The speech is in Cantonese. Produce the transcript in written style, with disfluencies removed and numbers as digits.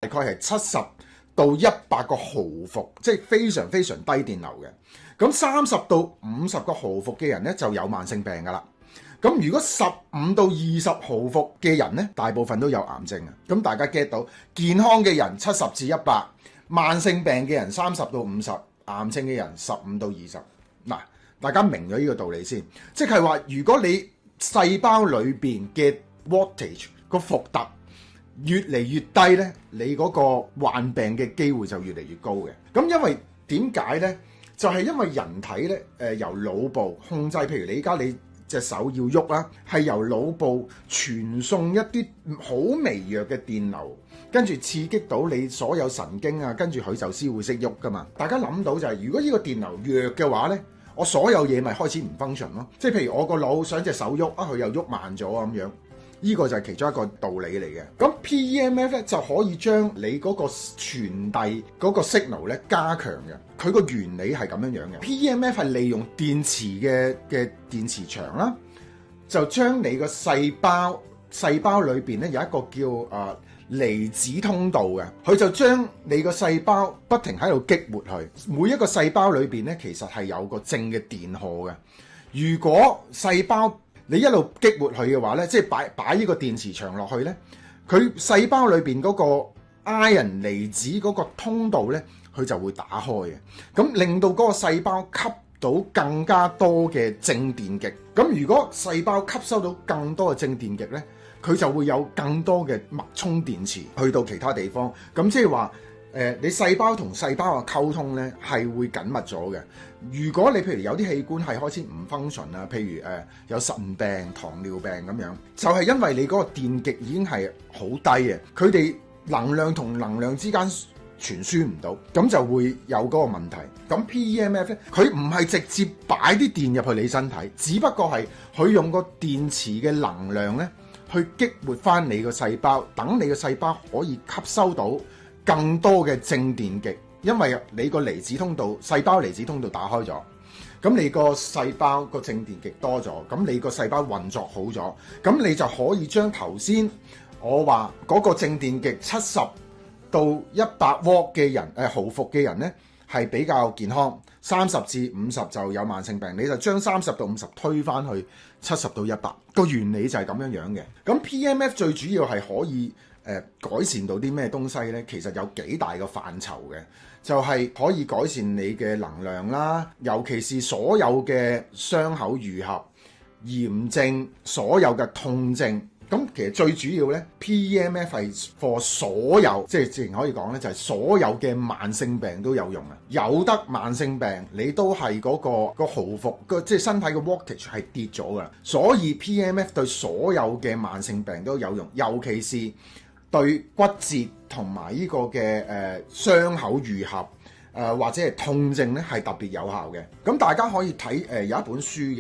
概係70到100個毫伏，即係非常非常低電流嘅。咁30到50個毫伏嘅人咧就有慢性病噶啦。咁如果15到20毫伏嘅人咧，大部分都有癌症啊。咁大家 get 到健康嘅人70至100，慢性病嘅人30到50，癌症嘅人15到20。嗱，大家明咗呢個道理先，即係話如果你細胞裏邊嘅 voltage 個伏特越嚟越低咧，你嗰個患病嘅機會就越嚟越高嘅。咁因為點解咧？就係因為人體咧，由腦部控制，譬如你而家你隻手要喐啦，係由腦部傳送一啲好微弱嘅電流，跟住刺激到你所有神經啊，跟住佢就先會識喐噶嘛。大家諗到就係，如果呢個電流弱嘅話咧，我所有嘢咪開始唔 function 咯。即係譬如我個腦想隻手喐啊，佢又喐慢咗咁樣。呢個就係其中一個道理嚟嘅。咁 PEMF 咧就可以將你嗰個傳遞嗰個 signal 咧加強嘅。佢個原理係咁樣樣嘅。PEMF 係利用電磁嘅電磁場啦，就將你個細胞裏邊咧有一個叫離子通道嘅，佢就將你個細胞不停喺度激活佢。每一個細胞裏邊咧其實係有個正嘅電荷嘅。如果細胞你一路激活佢嘅話咧，即係擺呢個電磁場落去咧，佢細胞裏邊嗰個 ion 離子嗰個通道咧，佢就會打開嘅，咁令到嗰個細胞吸到更加多嘅正電極。咁如果細胞吸收到更多嘅正電極咧，佢就會有更多嘅脈衝電磁去到其他地方。咁即係話你細胞同細胞嘅溝通咧係會緊密咗嘅。如果你譬如有啲器官係開始唔 function 啊，譬如有腎病、糖尿病咁樣，就係因為你嗰個電極已經係好低嘅，佢哋能量同能量之間傳輸唔到，咁就會有嗰個問題。咁 PEMF 咧，佢唔係直接擺啲電入去你身體，只不過係佢用個電磁嘅能量咧去激活翻你個細胞，等你個細胞可以吸收到更多嘅正電極。因為你個離子通道，細胞離子通道打開咗，咁你個細胞個正電極多咗，咁你個細胞運作好咗，咁你就可以將頭先我話嗰個正電極70到100伏嘅人，毫伏嘅人咧係比較健康，30至50就有慢性病，你就將30到50推返去70到100，個原理就係咁樣樣嘅。咁 PEMF 最主要係可以改善到啲咩東西咧？其實有幾大個範疇嘅，就係可以改善你嘅能量啦，尤其是所有嘅傷口愈合、炎症、所有嘅痛症。咁其實最主要咧 ，PEMF 係 for 所有，即係自然可以講咧，就係所有嘅慢性病都有用啊！有得慢性病，你都係嗰個毫伏，即係身體嘅 voltage 係跌咗噶啦。所以 PEMF 對所有嘅慢性病都有用，尤其是對骨折同埋呢個嘅傷口愈合或者係痛症咧係特別有效嘅。咁大家可以睇有一本書嘅。